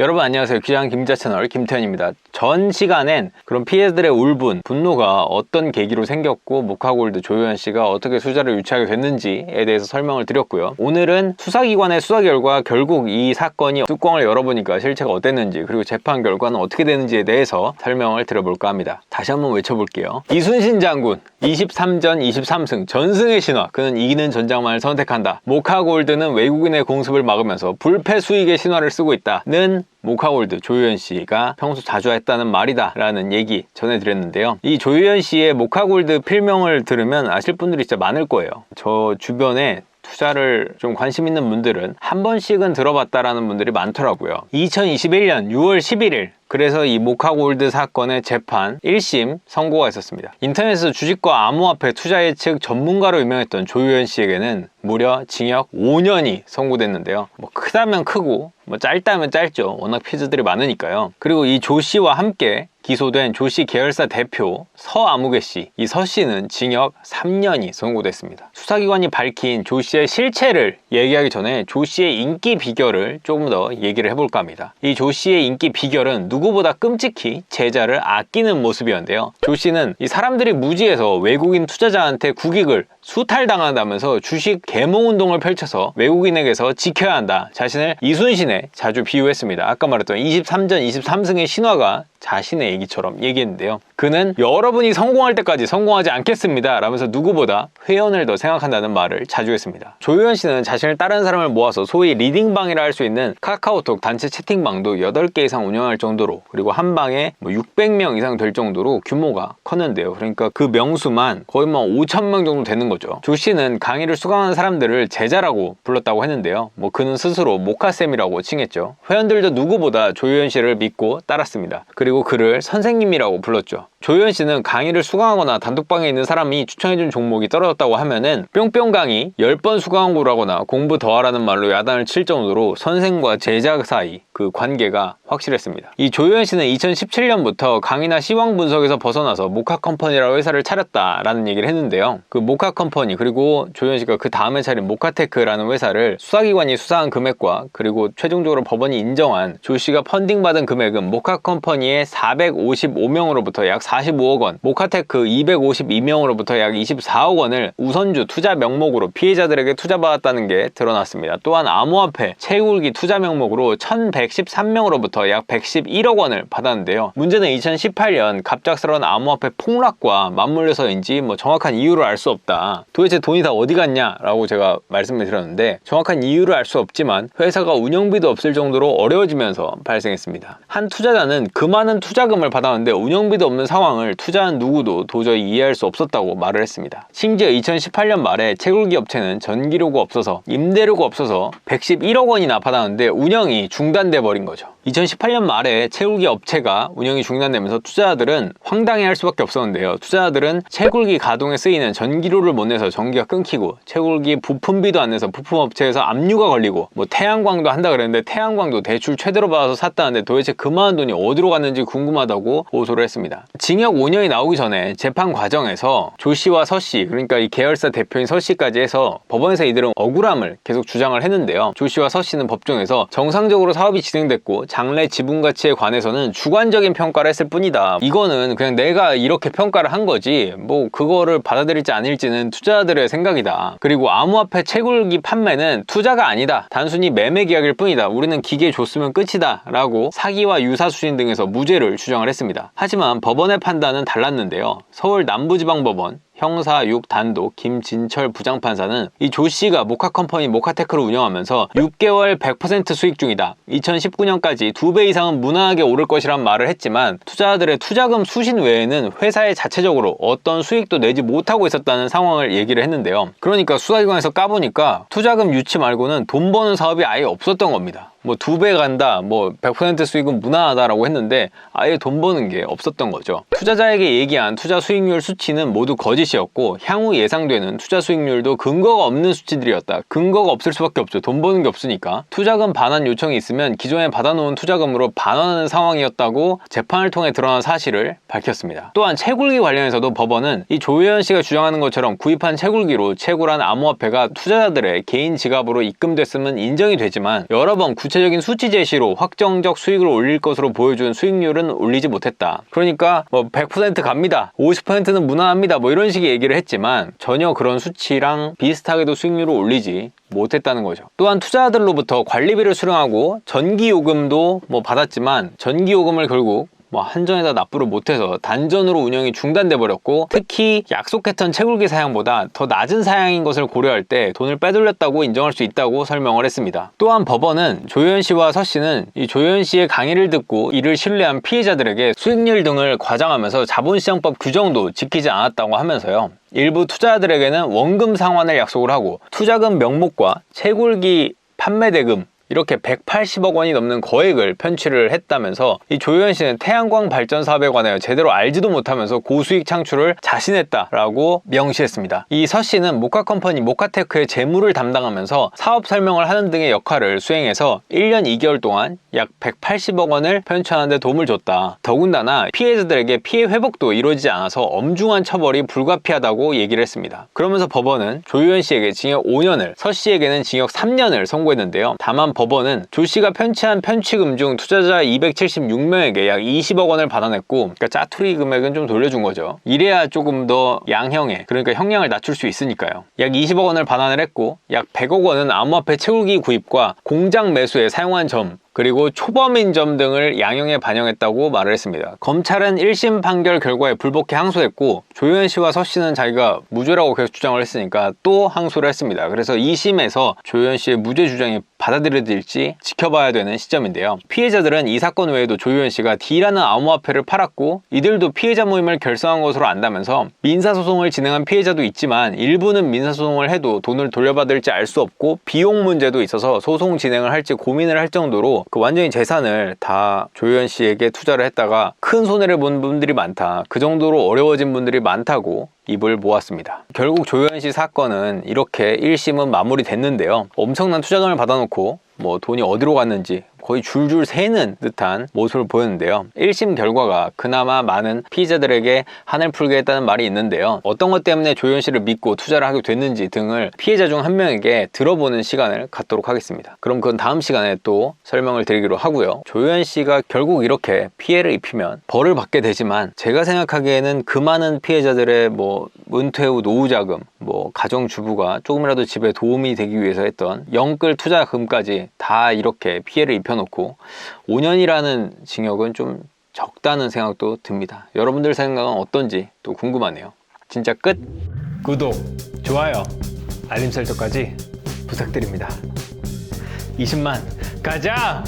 여러분 안녕하세요. 귀한 김기자 채널 김태현입니다. 전 시간엔 그런 피해자들의 울분, 분노가 어떤 계기로 생겼고 모카골드 조효연 씨가 어떻게 투자를 유치하게 됐는지에 대해서 설명을 드렸고요. 오늘은 수사기관의 수사 결과 결국 이 사건이 뚜껑을 열어보니까 실체가 어땠는지, 그리고 재판 결과는 어떻게 되는지에 대해서 설명을 드려볼까 합니다. 다시 한번 외쳐볼게요. 이순신 장군 23전 23승 전승의 신화, 그는 이기는 전장만을 선택한다. 모카골드는 외국인의 공습을 막으면서 불패 수익의 신화를 쓰고 있다는 모카골드 조효연 씨가 평소 자주 했다는 말이다 라는 얘기 전해드렸는데요. 이 조효연 씨의 모카골드 필명을 들으면 아실 분들이 진짜 많을 거예요. 저 주변에 투자를 좀 관심 있는 분들은 한 번씩은 들어봤다라는 분들이 많더라고요. 2021년 6월 11일 그래서 이 모카골드 사건의 재판 1심 선고가 있었습니다. 인터넷에서 주식과 암호화폐 투자 예측 전문가로 유명했던 조효연 씨에게는 무려 징역 5년이 선고됐는데요. 뭐 크다면 크고 뭐 짧다면 짧죠. 워낙 피해자들이 많으니까요. 그리고 이 조 씨와 함께 기소된 조 씨 계열사 대표 서아무개 씨, 이 서 씨는 징역 3년이 선고됐습니다. 수사기관이 밝힌 조 씨의 실체를 얘기하기 전에 조 씨의 인기 비결을 조금 더 얘기를 해볼까 합니다. 이 조 씨의 인기 비결은 누구보다 끔찍히 제자를 아끼는 모습이었는데요. 조 씨는 이 사람들이 무지해서 외국인 투자자한테 국익을 수탈당한다면서 주식 계몽운동을 펼쳐서 외국인에게서 지켜야 한다. 자신을 이순신에 자주 비유했습니다. 아까 말했던 23전 23승의 신화가 자신의 얘기처럼 얘기했는데요. 그는 여러분이 성공할 때까지 성공하지 않겠습니다 라면서 누구보다 회원을 더 생각한다는 말을 자주 했습니다. 조효연 씨는 자신을 따르는 사람을 모아서 소위 리딩방이라 할 수 있는 카카오톡 단체 채팅방도 8개 이상 운영할 정도로, 그리고 한 방에 600명 이상 될 정도로 규모가 컸는데요. 그러니까 그 명수만 거의 5,000명 정도 되는 거죠. 조 씨는 강의를 수강하는 사람들을 제자라고 불렀다고 했는데요. 그는 스스로 모카쌤이라고 칭했죠. 회원들도 누구보다 조효연 씨를 믿고 따랐습니다. 그리고 그를 선생님이라고 불렀죠. 조효연 씨는 강의를 수강하거나 단톡방에 있는 사람이 추천해준 종목이 떨어졌다고 하면은 뿅뿅 강의 10번 수강한 거라거나 공부 더하라는 말로 야단을 칠 정도로 선생과 제자 사이 그 관계가 확실했습니다. 이 조효연 씨는 2017년부터 강의나 시황 분석에서 벗어나서 모카컴퍼니라는 회사를 차렸다라는 얘기를 했는데요. 그 모카컴퍼니, 그리고 조효연 씨가 그 다음에 차린 모카테크라는 회사를 수사기관이 수사한 금액과 그리고 최종적으로 법원이 인정한 조 씨가 펀딩받은 금액은 모카컴퍼니의 455명으로부터 약 45억 원, 모카테크 252명으로부터 약 24억 원을 우선주 투자 명목으로 피해자들에게 투자받았다는 게 드러났습니다. 또한 암호화폐 채굴기 투자 명목으로 1113명으로부터 약 111억 원을 받았는데요. 문제는 2018년 갑작스러운 암호화폐 폭락과 맞물려서인지 정확한 이유를 알 수 없다. 도대체 돈이 다 어디 갔냐? 라고 제가 말씀을 드렸는데, 정확한 이유를 알 수 없지만 회사가 운영비도 없을 정도로 어려워지면서 발생했습니다. 한 투자자는 그 많은 투자금을 받았는데 운영비도 없는 상황을 투자한 누구도 도저히 이해할 수 없었다고 말을 했습니다. 심지어 2018년 말에 채굴기 업체는 전기료가 없어서 임대료가 없어서 111억 원이나 받았는데 운영이 중단돼 버린 거죠. 2018년 말에 채굴기 업체가 운영이 중단되면서 투자자들은 황당해할 수밖에 없었는데요. 투자자들은 채굴기 가동에 쓰이는 전기료를 못 내서 전기가 끊기고, 채굴기 부품비도 안 내서 부품업체에서 압류가 걸리고, 태양광도 한다 그랬는데 태양광도 대출 최대로 받아서 샀다는데 도대체 그 많은 돈이 어디로 갔는지 궁금하다고 호소를 했습니다. 징역 5년이 나오기 전에 재판 과정에서 조 씨와 서 씨, 그러니까 이 계열사 대표인 서 씨까지 해서 법원에서 이들은 억울함을 계속 주장을 했는데요. 조 씨와 서 씨는 법정에서 정상적으로 사업이 진행됐고 장래 지분 가치에 관해서는 주관적인 평가를 했을 뿐이다. 이거는 그냥 내가 이렇게 평가를 한 거지 그거를 받아들일지 아닐지는 투자자들의 생각이다. 그리고 암호화폐 채굴기 판매는 투자가 아니다. 단순히 매매 계약일 뿐이다. 우리는 기계 줬으면 끝이다. 라고 사기와 유사수신 등에서 무죄를 주장을 했습니다. 하지만 법원의 판단은 달랐는데요. 서울 남부지방법원 형사 6 단독 김진철 부장판사는 이 조 씨가 모카컴퍼니 모카테크를 운영하면서 6개월 100% 수익 중이다. 2019년까지 2배 이상은 무난하게 오를 것이란 말을 했지만 투자자들의 투자금 수신 외에는 회사에 자체적으로 어떤 수익도 내지 못하고 있었다는 상황을 얘기를 했는데요. 그러니까 수사기관에서 까보니까 투자금 유치 말고는 돈 버는 사업이 아예 없었던 겁니다. 2배 간다, 100% 수익은 무난하다라고 했는데 아예 돈 버는 게 없었던 거죠. 투자자에게 얘기한 투자 수익률 수치는 모두 거짓이었고 향후 예상되는 투자 수익률도 근거가 없는 수치들이었다. 근거가 없을 수밖에 없죠. 돈 버는 게 없으니까. 투자금 반환 요청이 있으면 기존에 받아놓은 투자금으로 반환하는 상황이었다고 재판을 통해 드러난 사실을 밝혔습니다. 또한 채굴기 관련해서도 법원은 이 조효연 씨가 주장하는 것처럼 구입한 채굴기로 채굴한 암호화폐가 투자자들의 개인 지갑으로 입금됐으면 인정이 되지만 여러 번 구체 구체적인 수치 제시로 확정적 수익을 올릴 것으로 보여준 수익률은 올리지 못했다. 그러니까 뭐 100% 갑니다, 50%는 무난합니다, 뭐 이런 식의 얘기를 했지만 전혀 그런 수치랑 비슷하게도 수익률을 올리지 못했다는 거죠. 또한 투자자들로부터 관리비를 수령하고 전기요금도 뭐 받았지만 전기요금을 결국 한전에다 납부를 못해서 단전으로 운영이 중단돼 버렸고, 특히 약속했던 채굴기 사양보다 더 낮은 사양인 것을 고려할 때 돈을 빼돌렸다고 인정할 수 있다고 설명을 했습니다. 또한 법원은 조효연 씨와 서 씨는 이 조효연 씨의 강의를 듣고 이를 신뢰한 피해자들에게 수익률 등을 과장하면서 자본시장법 규정도 지키지 않았다고 하면서요, 일부 투자자들에게는 원금 상환을 약속을 하고 투자금 명목과 채굴기 판매 대금 이렇게 180억 원이 넘는 거액을 편취를 했다면서 이 조효연 씨는 태양광 발전 사업에 관하여 제대로 알지도 못하면서 고수익 창출을 자신했다라고 명시했습니다. 이 서 씨는 모카컴퍼니 모카테크의 재무를 담당하면서 사업 설명을 하는 등의 역할을 수행해서 1년 2개월 동안 약 180억 원을 편취하는 데 도움을 줬다. 더군다나 피해자들에게 피해 회복도 이루어지지 않아서 엄중한 처벌이 불가피하다고 얘기를 했습니다. 그러면서 법원은 조효연 씨에게 징역 5년을, 서 씨에게는 징역 3년을 선고했는데요. 다만 법원은 조 씨가 편취한 편취금 중 투자자 276명에게 약 20억 원을 받아냈고, 그러니까 짜투리 금액은 좀 돌려준 거죠. 이래야 조금 더 양형에, 그러니까 형량을 낮출 수 있으니까요. 약 20억 원을 반환을 했고, 약 100억 원은 암호화폐 채굴기 구입과 공장 매수에 사용한 점, 그리고 초범인 점 등을 양형에 반영했다고 말을 했습니다. 검찰은 1심 판결 결과에 불복해 항소했고, 조효연 씨와 서 씨는 자기가 무죄라고 계속 주장을 했으니까 또 항소를 했습니다. 그래서 2심에서 조효연 씨의 무죄 주장이 받아들여질지 지켜봐야 되는 시점인데요. 피해자들은 이 사건 외에도 조효연 씨가 D라는 암호화폐를 팔았고 이들도 피해자 모임을 결성한 것으로 안다면서 민사소송을 진행한 피해자도 있지만 일부는 민사소송을 해도 돈을 돌려받을지 알 수 없고 비용 문제도 있어서 소송 진행을 할지 고민을 할 정도로 완전히 재산을 다 조효연 씨에게 투자를 했다가 큰 손해를 본 분들이 많다, 그 정도로 어려워진 분들이 많다고 입을 모았습니다. 결국 조효연 씨 사건은 이렇게 1심은 마무리됐는데요. 엄청난 투자금을 받아놓고 돈이 어디로 갔는지 거의 줄줄 새는 듯한 모습을 보였는데요. 1심 결과가 그나마 많은 피해자들에게 한을 풀게 했다는 말이 있는데요. 어떤 것 때문에 조효연 씨를 믿고 투자를 하게 됐는지 등을 피해자 중 한 명에게 들어보는 시간을 갖도록 하겠습니다. 그럼 그건 다음 시간에 또 설명을 드리기로 하고요. 조효연 씨가 결국 이렇게 피해를 입히면 벌을 받게 되지만, 제가 생각하기에는 그 많은 피해자들의 은퇴 후 노후자금, 가정주부가 조금이라도 집에 도움이 되기 위해서 했던 영끌 투자금까지 다 이렇게 피해를 입혀놓고 5년이라는 징역은 좀 적다는 생각도 듭니다. 여러분들 생각은 어떤지 또 궁금하네요. 진짜 끝! 구독, 좋아요, 알림 설정까지 부탁드립니다. 20만 가자!